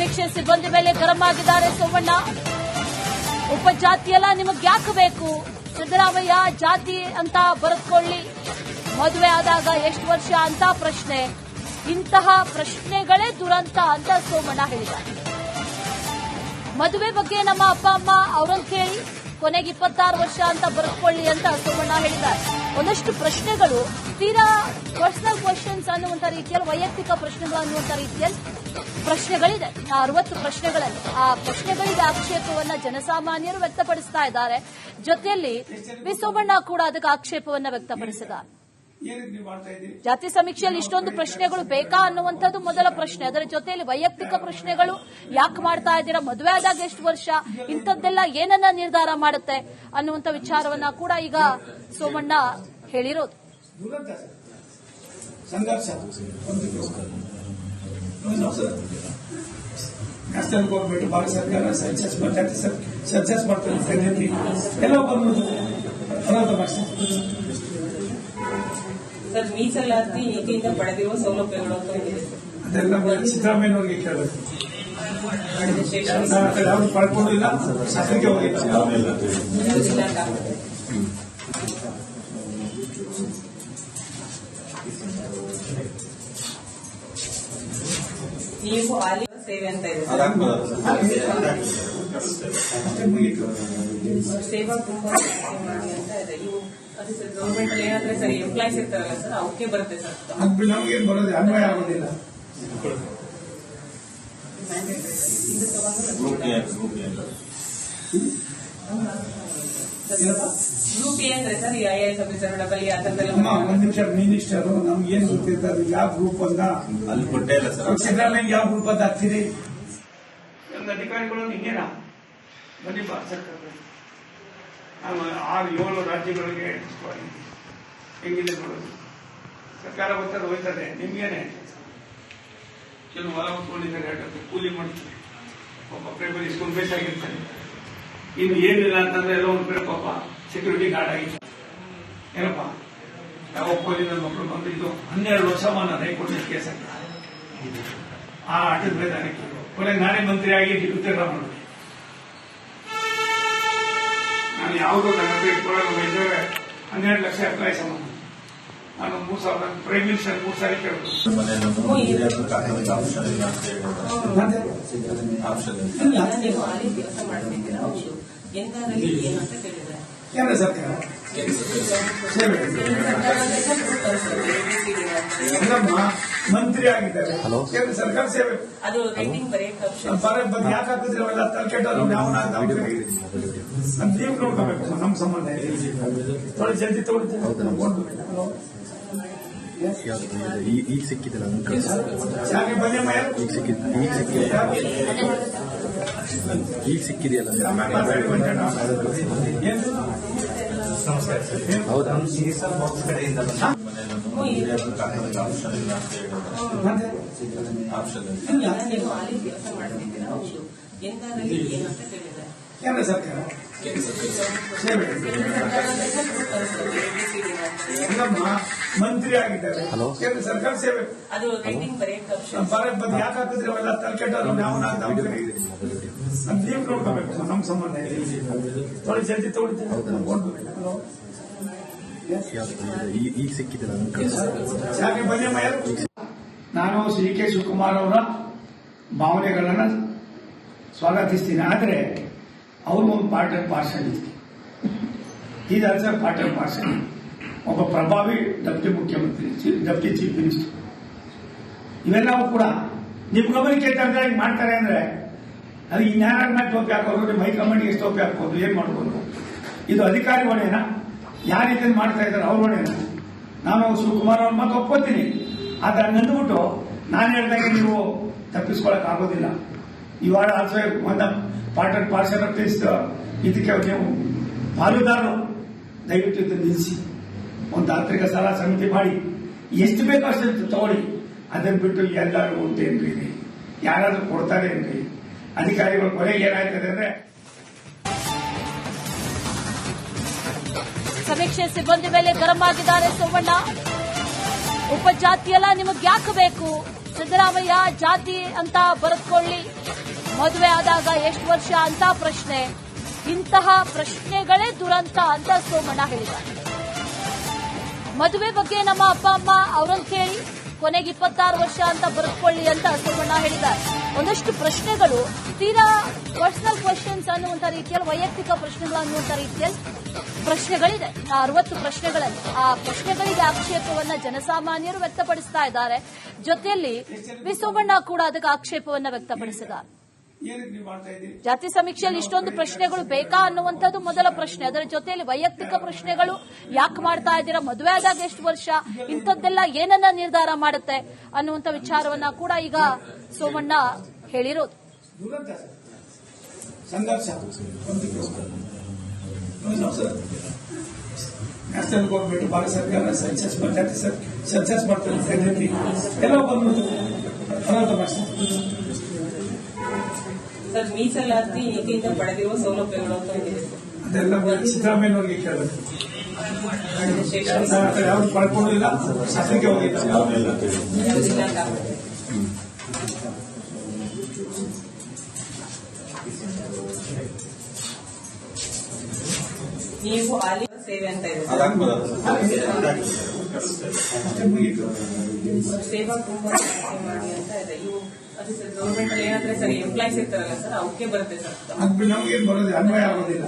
ಸಮೀಕ್ಷೆ ಸಿಬ್ಬಂದಿ ಮೇಲೆ ಗರಂ ಆಗಿದ್ದಾರೆ ಸೋಮಣ್ಣ. ಉಪಜಾತಿಯೆಲ್ಲ ನಿಮಗೆ ಯಾಕೆ ಬೇಕು? ಸಿದ್ದರಾಮಯ್ಯ ಜಾತಿ ಅಂತ ಬರೆದುಕೊಳ್ಳಿ, ಮದುವೆ ಆದಾಗ ಎಷ್ಟು ವರ್ಷ ಅಂತ ಪ್ರಶ್ನೆ. ಇಂತಹ ಪ್ರಶ್ನೆಗಳೇ ದುರಂತ ಅಂತ ಸೋಮಣ್ಣ ಹೇಳಿದ್ದಾರೆ. ಮದುವೆ ಬಗ್ಗೆ ನಮ್ಮ ಅಪ್ಪ ಅಮ್ಮ ಅವರನ್ನು ಕೇಳಿ, ಕೊನೆಗೆ 26 ವರ್ಷ ಅಂತ ಬರೆದುಕೊಳ್ಳಿ ಅಂತ ಸೋಮಣ್ಣ ಹೇಳಿದ್ದಾರೆ. ಒಂದಷ್ಟು ಪ್ರಶ್ನೆಗಳು ತೀರಾ ಪರ್ಸನಲ್ ಕ್ವಶನ್ಸ್ ಅನ್ನುವಂಥ ರೀತಿಯಲ್ಲಿ, ವೈಯಕ್ತಿಕ ಪ್ರಶ್ನೆಗಳು ಅನ್ನುವಂಥ ರೀತಿಯಲ್ಲಿ ಪ್ರಶ್ನೆಗಳಿದೆ. 60 ಪ್ರಶ್ನೆಗಳಲ್ಲಿ ಆ ಪ್ರಶ್ನೆಗಳಿಗೆ ಆಕ್ಷೇಪವನ್ನ ಜನಸಾಮಾನ್ಯರು ವ್ಯಕ್ತಪಡಿಸ್ತಾ ಇದ್ದಾರೆ. ಜೊತೆಯಲ್ಲಿ ವಿ ಸೋಮಣ್ಣ ಕೂಡ ಅದಕ್ಕೆ ಆಕ್ಷೇಪವನ್ನ ವ್ಯಕ್ತಪಡಿಸಿದ್ದಾರೆ. ಜಾತಿ ಸಮೀಕ್ಷೆಯಲ್ಲಿ ಇಷ್ಟೊಂದು ಪ್ರಶ್ನೆಗಳು ಬೇಕಾ ಅನ್ನುವಂಥದ್ದು ಮೊದಲ ಪ್ರಶ್ನೆ. ಅದರ ಜೊತೆಯಲ್ಲಿ ವೈಯಕ್ತಿಕ ಪ್ರಶ್ನೆಗಳು, ಯಾಕೆ ಮಾಡ್ತಾ ಇದ್ದೀರಾ, ಮದುವೆ ಆದಾಗ ಎಷ್ಟು ವರ್ಷ, ಇಂಥದ್ದೆಲ್ಲ ಏನನ್ನ ನಿರ್ಧಾರ ಮಾಡುತ್ತೆ ಅನ್ನುವಂಥ ವಿಚಾರವನ್ನ ಕೂಡ ಈಗ ಸೋಮಣ್ಣ ಹೇಳಿರೋದು. ನ್ಯಾಷನಲ್ ಗೌರ್ಮೆಂಟ್, ಭಾರತ ಸರ್ಕಾರ ಸೆನ್ಸಸ್ ಮಾಡ್ತಾರೆ ಎಲ್ಲ ಸರ್, ಮೀಸಲಾತಿ ನೀತಿಯಿಂದ ಪಡೆದಿರುವ ಸೌಲಭ್ಯಗಳು ಅಂತ ಹೇಳಿದೆ. ಅದೆಲ್ಲ ಸಿದ್ದರಾಮಯ್ಯನವ್ರಿಗೆ ಕೇಳಬೇಕು. ಯಾರು ಪಡ್ಕೊಂಡಿಲ್ಲ, ಶಾಸನಕ್ಕೆ ಹೋಗಿಲ್ಲ. ನೀವು ಆಲಿ ಸೇವೆ ಅಂತ ಇದೆ ಸೇವಾ ತುಂಬಾ ಅಂತ ಇದೆ. ಇವು ಅದು ಸರ್ ಗೌರ್ಮೆಂಟ್ ಅಲ್ಲಿ ಏನಾದ್ರೆ ಸರ್ ಎಂಪ್ಲಾಯ್ಸ್ ಇರ್ತಾರಲ್ಲ ಸರ್, ಅವಕ್ಕೆ ಬರುತ್ತೆ ಸರ್. ನಮ್ಗೇನು ಬರೋದು, ಅನ್ವಯ ಆಗೋದಿಲ್ಲ. ಗ್ರೂಪ್ ಎ ಅಂದ್ರೆ ಸರ್ ಈ IAS ಆಫೀಸರ್, ಡಬಲ್ ಎ ಅದನ್ನೆಲ್ಲ. ಒಂದ್ ನಿಮಿಷ, ಮಿನಿಸ್ಟರ್ ನಮ್ಗೆ ಏನ್ ಗೊತ್ತಿರ್ತಾರೆ ಯಾವ ಗ್ರೂಪ್ ಅಂತ ಅಲ್ಲಿ ಕೊಟ್ಟೇ ಇಲ್ಲ ಸರ್. ಸಿದ್ದರಾಮಯ್ಯ ಯಾವ ಗ್ರೂಪ್ ಅಂತ ಹಾಕ್ತೀರಿ? ಒಂದು ಅಧಿಕಾರಿಗಳು ಹಿಂಗೇನಾ ಬನ್ನಿ ಭಾರತ ಸರ್ಕಾರ 6-7 ರಾಜ್ಯಗಳಿಗೆ ಹೆಂಗಿದೆ ನೋಡೋದು. ಸರ್ಕಾರ ಗೊತ್ತಾಗ ಹೋಯ್ತದೆ, ನಿಮ್ಗೇನೆ ಕೆಲವು ಹೊಲ ಹೊತ್ಕೊಂಡಿದ್ದಾರೆ, ಕೂಲಿ ಮಾಡ್ತಾರೆ, ಪಾಪ ಪ್ರೈಮರಿ ಸ್ಕೂಲ್ ಬೇಸಾಗಿರ್ತಾರೆ. ಇನ್ನು ಏನಿಲ್ಲ ಅಂತಂದ್ರೆ ಎಲ್ಲ ಒಂದು ಕಡೆ ಪಾಪ ಸೆಕ್ಯೂರಿಟಿ ಗಾರ್ಡ್ ಆಗಿತ್ತು. ಏನಪ್ಪ ಯಾವ ಕೋಲಿ ನನ್ನ ಮಕ್ಕಳು ಬಂದಿದ್ದು 12 ವರ್ಷ ನಾನು ಹೈಕೋರ್ಟ್ ಕೇಸ್ ಹಾಕಿದ್ದಾರೆ. ಆ ಆಟದ ಮೈದಾನಕ್ಕೆ ಕೊನೆಗೆ ನಾನೇ ಮಂತ್ರಿಯಾಗಿ ಉತ್ತರ ಮಾಡಿದೆ. ನಾನು ಯಾವುದೋ ನನ್ನ ಇಟ್ಕೊಳ್ಳೋದು 12 ಲಕ್ಷ ಅಪ್ಲೈ ಸಂಬಂಧ ನಾನು 3,000 ಪ್ರೈಮ್ ಮಿನಿಸ್ಟರ್ 3 ಸಾರಿ ಕೇಳಿದ್ರು. ಕೇಂದ್ರ ಸರ್ಕಾರ ಮಂತ್ರಿ ಆಗಿದ್ದಾರೆ, ಕೇಂದ್ರ ಸರ್ಕಾರ ಸೇವೆ ಅದು ಯಾಕೆ ಹಾಕಿದ್ರೆ ಅವೆಲ್ಲ ತಲೆಕೆಟ್ಟರು ನೀವು ನೋಡ್ಕೋಬೇಕು. ನಮ್ಮ ಸಂಬಂಧ ಥೋड़ी ಜಲ್ದಿ ಈಗ ಸಿಕ್ಕಿದಿಲ್ಲ ಈಗ ಸಿಕ್ಕಿದೆಯಲ್ಲ ಹೌದಾ? ಕೇಂದ್ರ ಸರ್ಕಾರ ಸೇವೆ ಮಂತ್ರಿ ಆಗಿದ್ದಾರೆ, ಕೇಂದ್ರ ಸರ್ಕಾರ ಸೇವೆ ಅದು ಯಾಕೆ ಹಾಕಿದ್ರೆ ಅವೆಲ್ಲ ತಲೆಕೆಟ್ಟರು ನೀವು ನೋಡ್ಕೋಬೇಕು. ನಮ್ಮ ಸಂಬಂಧ ಥೋड़ी ಜಲ್ದಿ ಈಗ ಸಿಕ್ಕಿದಿಲ್ಲ ನಾನು ಶ್ರೀ ಕೆ ಶಿವಕುಮಾರ್ ಅವರ ಭಾವನೆಗಳನ್ನ ಸ್ವಾಗತಿಸ್ತೀನಿ. ಆದರೆ ಅವರು ಒಂದು ಪಾರ್ಟ್ ಅಂಡ್ ಪಾರ್ಸಲ್ ಇದೆ. ಇದು ಆಲ್ಸೋ ಪಾರ್ಟ್ ಅಂಡ್ ಪಾರ್ಸಲ್. ಒಬ್ಬ ಪ್ರಭಾವಿ ಡೆಪ್ಟಿ ಮುಖ್ಯಮಂತ್ರಿ, ಡೆಪ್ಟಿ ಚೀಫ್ ಮಿನಿಸ್ಟರ್, ಇವೆಲ್ಲವೂ ಕೂಡ ನಿಮ್ಮ ಗಮನಕ್ಕೆ ತರಕಾರಿ ಮಾಡ್ತಾರೆ ಅಂದ್ರೆ ಅದು ಇನ್ಯಾರ ಮೇಲೆ ಟೋಪಿ ಹಾಕೋದು, ನಿಮ್ಮ ಹೈಕಮಾಂಡ್ಗೆ ಎಷ್ಟು ಟೋಪಿ ಹಾಕೋದು, ಏನ್ ಮಾಡ್ಬೋದು? ಇದು ಅಧಿಕಾರಿ ಹೊಣೆನಾ? ಯಾರು ಇದನ್ನು ಮಾಡ್ತಾ ಇದ್ದಾರೆ ಅವ್ರ ಹೊಣೆನಾ? ನಾನು ಶಿವಕುಮಾರ್ ಅವ್ರ ಮಾತು ಒಪ್ಕೋತೀನಿ, ಆದ್ರೆ ನಂದ್ಬಿಟ್ಟು ನಾನು ಹೇಳಿದಾಗ ನೀವು ತಪ್ಪಿಸ್ಕೊಳಕ್ ಆಗೋದಿಲ್ಲ. ಇವಾಗ ಆಲ್ಸೋ ಒಂದು part and parcel of this. ಇದಕ್ಕೆ ನೀವು ಪಾಲುದಾರರು ದಯವಿಟ್ಟು ಇದನ್ನು ನಿಲ್ಲಿಸಿ, ಒಂದು ತಾಂತ್ರಿಕ ಸಲಹಾ ಸಮಿತಿ ಮಾಡಿ ಎಷ್ಟು ಬೇಕೋ ಅಷ್ಟು ತಗೊಳ್ಳಿ. ಅದನ್ನ ಬಿಟ್ಟು ಎಲ್ಲರೂ ಉಂಟೇನ್ರಿ, ಯಾರಾದ್ರೂ ಕೊಡ್ತಾರೆ ಏನ್ರಿ? ಅಧಿಕಾರಿಗಳು ಕೊನೆಗೆ ಏನಾಯ್ತದೆ ಅಂದ್ರೆ ಸಮೀಕ್ಷೆ ಸಿಬ್ಬಂದಿ ಮೇಲೆ ಗರಂ ಆಗಿದ್ದಾರೆ ಸೋಮಣ್ಣ. ಉಪಜಾತಿಯೆಲ್ಲ ನಿಮಗೆ ಯಾಕೆ ಬೇಕು? ಸಿದ್ದರಾಮಯ್ಯ ಜಾತಿ ಅಂತ ಬರೆದುಕೊಳ್ಳಿ. ಮದುವೆ ಆದಾಗ ಎಷ್ಟು ವರ್ಷ ಅಂತ ಪ್ರಶ್ನೆ. ಇಂತಹ ಪ್ರಶ್ನೆಗಳೇ ದುರಂತ ಅಂತ ಸೋಮಣ್ಣ ಹೇಳಿದ್ದಾರೆ. ಮದುವೆ ಬಗ್ಗೆ ನಮ್ಮ ಅಪ್ಪ ಅಮ್ಮ ಅವರನ್ನು ಕೇಳಿ, ಕೊನೆಗೆ 26 ವರ್ಷ ಅಂತ ಬರೆದುಕೊಳ್ಳಿ ಅಂತ ಸೋಮಣ್ಣ ಹೇಳಿದ್ದಾರೆ. ಒಂದಷ್ಟು ಪ್ರಶ್ನೆಗಳು ತೀರಾ ಪರ್ಸನಲ್ ಕ್ವೆಶ್ಚನ್ಸ್ ಅನ್ನುವಂಥ ರೀತಿಯಲ್ಲಿ, ವೈಯಕ್ತಿಕ ಪ್ರಶ್ನೆಗಳು ಅನ್ನುವಂಥ ರೀತಿಯಲ್ಲಿ ಪ್ರಶ್ನೆಗಳಿದೆ. 60 ಪ್ರಶ್ನೆಗಳಲ್ಲಿ ಆ ಪ್ರಶ್ನೆಗಳಿಗೆ ಆಕ್ಷೇಪವನ್ನ ಜನಸಾಮಾನ್ಯರು ವ್ಯಕ್ತಪಡಿಸ್ತಾ ಇದ್ದಾರೆ. ಜೊತೆಯಲ್ಲಿ ವಿ ಸೋಮಣ್ಣ ಕೂಡ ಅದಕ್ಕೆ ಆಕ್ಷೇಪವನ್ನ ವ್ಯಕ್ತಪಡಿಸಿದ್ದಾರೆ. ಜಾತಿ ಸಮೀಕ್ಷೆಯಲ್ಲಿ ಇಷ್ಟೊಂದು ಪ್ರಶ್ನೆಗಳು ಬೇಕಾ ಅನ್ನುವಂಥದ್ದು ಮೊದಲ ಪ್ರಶ್ನೆ. ಅದರ ಜೊತೆಯಲ್ಲಿ ವೈಯಕ್ತಿಕ ಪ್ರಶ್ನೆಗಳು, ಯಾಕೆ ಮಾಡ್ತಾ ಇದ್ದೀರಾ, ಮದುವೆ ಆದಾಗ ಎಷ್ಟು ವರ್ಷ, ಇಂಥದ್ದೆಲ್ಲ ಏನನ್ನ ನಿರ್ಧಾರ ಮಾಡುತ್ತೆ ಅನ್ನುವಂಥ ವಿಚಾರವನ್ನ ಕೂಡ ಈಗ ಸೋಮಣ್ಣ ಹೇಳಿರೋದು. ನ್ಯಾಷನಲ್ ಗೌರ್ಮೆಂಟ್ ಭಾರತ ಸರ್ಕಾರ ಸೆನ್ಸಸ್ ಮಾಡ್ತಾರೆ, ಎಲ್ಲ ಬಂದ್ಬಿಟ್ಟು ಸರ್ ಮೀಸಲಾತಿ ನೀತಿಯಿಂದ ಪಡೆದಿರುವ ಸೌಲಭ್ಯಗಳು ಅಂತ ಇದೆ. ಅದೆಲ್ಲ ಸಿದ್ದರಾಮಯ್ಯನವ್ರಿಗೆ ಕೇಳಬೇಕು. ಯಾವ್ದು ಪಡ್ಕೊಂಡಿಲ್ಲ, ಶಾಸನಕ್ಕೆ ಹೋಗಿಲ್ಲ. ನೀವು ಅಲ್ಲಿ ಸೇವೆ ಅಂತ ಇದೆ ಸೇವಾ ಕುಟುಂಬ ಮಾಡಿ ಅಂತ ಇದೆ. ಇವು ಅದು ಸರ್ ಗೌರ್ಮೆಂಟ್ ಅಲ್ಲಿ ಏನಾದ್ರೆ ಸರಿ ಎಂಪ್ಲಾಯ್ಸ್ ಇರ್ತಾರಲ್ಲ ಸರ್, ಅವಕ್ಕೆ ಬರುತ್ತೆ ಸರ್. ನಮ್ಗೇನು ಬರೋದು, ಅನ್ವಯ ಆಗೋದಿಲ್ಲ.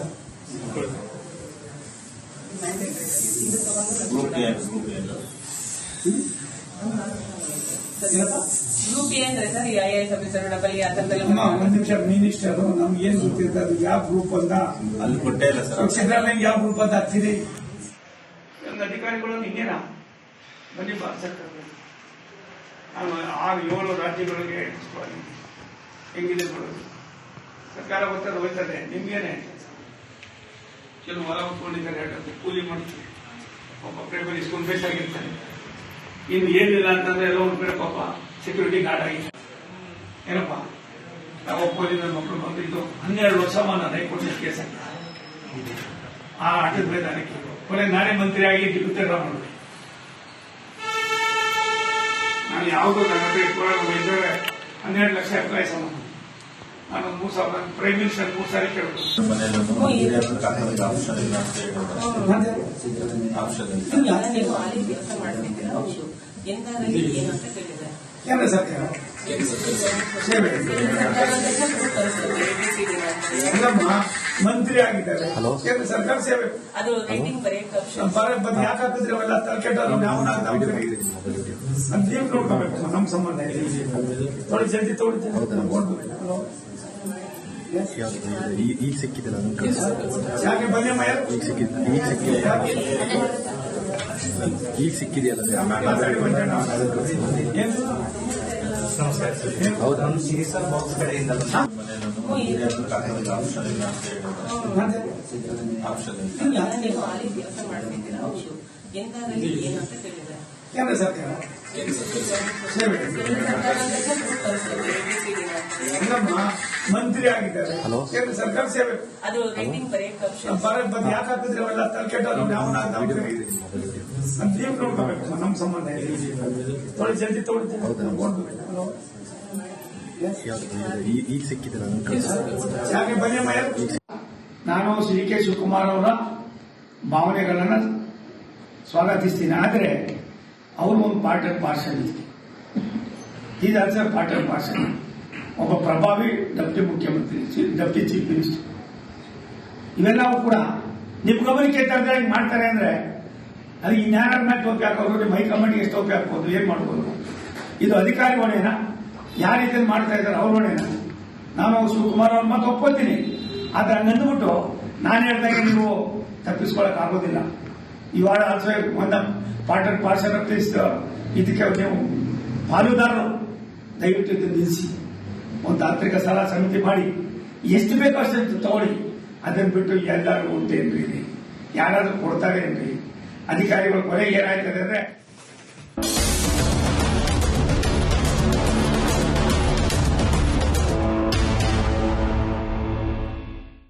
ಗ್ರೂಪ್ ಎ ಅಂದ್ರೆ ಸರ್ ಈ IAS ಆಫೀಸರ್ ಡಬಲ್ ಆ ಥರದೆಲ್ಲ. ಒಂದು ನಿಮಿಷ, ಮಿನಿಸ್ಟರ್ ನಮ್ಗೆ ಏನ್ ಗೊತ್ತಿರ್ತದೆ, ಅದು ಯಾವ ಗ್ರೂಪ್ ಅಂತ ಅಲ್ಲಿ ಕೊಟ್ಟೇ ಇಲ್ಲ ಸರ್. ಸಿದ್ದರಾಮಯ್ಯ ಯಾವ ಗ್ರೂಪ್ ಅಂತ ಹಚ್ಚಿರಿ. ಒಂದು ಅಧಿಕಾರಿಗಳು ಹಿಂಗೇನಾ ಬನ್ನಿ ಸರ್ಕಾರ 6-7 ರಾಜ್ಯಗಳಿಗೆ ಹೆಂಗಿದೆ ಕೊಡೋದು. ಸರ್ಕಾರ ಗೊತ್ತಾಗ ಹೋಗ್ತದೆ, ನಿಮ್ಗೇನೆ ಕೆಲವು ಹೊರ ಹೊತ್ಕೊಂಡಿದ್ದಾರೆ, ಕೂಲಿ ಮಾಡ್ತಾರೆ, ಪಾಪ ಪ್ರೈಮರಿ ಸ್ಕೂಲ್ ಬೇಕಾಗಿರ್ತಾನೆ. ಇನ್ನು ಏನಿಲ್ಲ ಅಂತಂದ್ರೆ ಎಲ್ಲ ಒಂದು ಕಡೆ ಪಾಪ ಸೆಕ್ಯೂರಿಟಿ ಗಾರ್ಡ್ ಆಗಿದೆ. ಏನಪ್ಪ ನಾವು ಒಪ್ಪೋದಿ ನನ್ನ ಮಕ್ಕಳು ಬಂದಿದ್ದು 12 ವರ್ಷ ನಾನು ಹೈಕೋರ್ಟ್ ಕೇಸ್ ಹಾಕಿದ್ದೆ. ಆ ಆಟದ ಮೈದಾನಕ್ಕೆ ಕೊನೆ ನಾನೇ ಮಂತ್ರಿಯಾಗಿ ಡಿಪ್ಯೂಟಿ ರಾಮಣ್ಣ. ನಾನು ಯಾವುದು ನನ್ನ ಹತ್ರ ಇಟ್ಕೊಳ್ಳೋದು 12 ಲಕ್ಷ ಅಪ್ಲೈ ಸಂಬಂಧ. ನಾನು 3 ಸಾವಿರ ಪ್ರೈಮ್ ಮಿನಿಸ್ಟರ್ 3 ಸಾರಿ ಕೇಳಬಹುದು. ಕೇಂದ್ರ ಸರ್ಕಾರ ಸೇವೆ ಮಂತ್ರಿ ಆಗಿದ್ದಾರೆ, ಕೇಂದ್ರ ಸರ್ಕಾರ ಸೇವೆ. ಅದು ರೇಟಿಂಗ್ ಬಂದು ಯಾಕೆ ಹಾಕಿದ್ರೆ ಅವೆಲ್ಲ ತಲೆಕೆಟ್ಟವ್ರು ನಾವು ನೀವು ನೋಡ್ಕೋಬೇಕು. ನಮ್ಮ ಸಂಬಂಧ ತೊಳಿ ಜಲ್ದಿ ಈಗ ಸಿಕ್ಕಿದಿಲ್ಲ ಯಾಕೆ ಬನ್ನಿ ಮಯ ಈಗ ಸಿಕ್ಕಿದೆಯಲ್ಲ ಹೌದು. ಸಿರಿಸಲ್ ಬಾಕ್ಸ್ ಕಡೆಯಿಂದ ಕೇಂದ್ರ ಸರ್ಕಾರ ಸೇವೆ ಮಂತ್ರಿ ಆಗಿದ್ದಾರೆ, ಕೇಂದ್ರ ಸರ್ಕಾರ ಸೇವೆ. ಅದು ರೇಟಿಂಗ್ ಬಂದು ಯಾಕೆ ಹಾಕಿದ್ರೆ ಅವೆಲ್ಲ ತಲೆಕೆಟ್ಟವ್ರು ನಾವು ನೀವು ನೋಡ್ಕೋಬೇಕು. ನಮ್ಮ ಸಂಬಂಧ ತೊಳಿ ಜಲ್ದಿ ಈಗ ಸಿಕ್ಕಿದಿಲ್ಲ ಯಾಕೆ ಬನ್ನಿ ಮಯ. ನಾನು ಶ್ರೀ ಕೆ ಶಿವಕುಮಾರ್ ಅವರ ಭಾವನೆಗಳನ್ನ ಸ್ವಾಗತಿಸ್ತೀನಿ. ಆದರೆ ಅವರು ಒಂದು ಪಾರ್ಟ್ ಅಂಡ್ ಪಾರ್ಸಲ್ ಇದೆ. ಇದು ಆಲ್ಸೋ ಪಾರ್ಟ್ ಅಂಡ್ ಪಾರ್ಸಲ್. ಒಬ್ಬ ಪ್ರಭಾವಿ ಡೆಪ್ಟಿ ಮುಖ್ಯಮಂತ್ರಿ, ಡೆಪ್ಟಿ ಚೀಫ್ ಮಿನಿಸ್ಟರ್, ಇವೆಲ್ಲವೂ ಕೂಡ ನಿಮ್ಮ ಗಮನಕ್ಕೆ ತಂದ್ರೆ ಹಿಂಗೆ ಮಾಡ್ತಾರೆ ಅಂದ್ರೆ ಅದು ಇನ್ಯಾರ ಮೇಲೆ ಟೋಪಿ ಹಾಕೋದು, ನಿಮ್ಮ ಹೈಕಮಾಂಡ್ಗೆ ಎಷ್ಟು ಟೋಪಿ ಹಾಕ್ಬೋದು, ಏನ್ ಮಾಡ್ಬೋದು? ಇದು ಅಧಿಕಾರಿ ಹೊಣೆನಾ? ಯಾರು ಇದನ್ನು ಮಾಡ್ತಾ ಇದ್ದಾರೆ ಅವ್ರ ಹೊಣೆನಾ? ನಾನು ಶಿವಕುಮಾರ್ ಅವ್ರ ಮಾತು ಒಪ್ಕೊತೀನಿ. ಆದ್ರೆ ಹಂಗಂದ್ಬಿಟ್ಟು ನಾನು ಹೇಳಿದಾಗ ನೀವು ತಪ್ಪಿಸ್ಕೊಳಕ್ ಆಗೋದಿಲ್ಲ. ಇವಾಗ ಆಲ್ಸೋ ಒಂದು part and parcel of this. ಇದಕ್ಕೆ ನೀವು ಪಾಲುದಾರರು ದಯವಿಟ್ಟು ಇದನ್ನು ನಿಲ್ಲಿಸಿ ಒಂದು ತಾಂತ್ರಿಕ ಸಲಹಾ ಸಮಿತಿ ಮಾಡಿ ಎಷ್ಟು ಬೇಕೋ ಅಷ್ಟು ತಗೊಳ್ಳಿ. ಅದನ್ನು ಬಿಟ್ಟು ಎಲ್ಲರೂ ಉಂಟೇನ್ರಿ, ಯಾರಾದ್ರೂ ಕೊಡ್ತಾರೆ ಏನ್ರಿ? ಅಧಿಕಾರಿಗಳು ಕೊನೆಗೆ ಏನಾಯ್ತದೆ ಅಂದ್ರೆ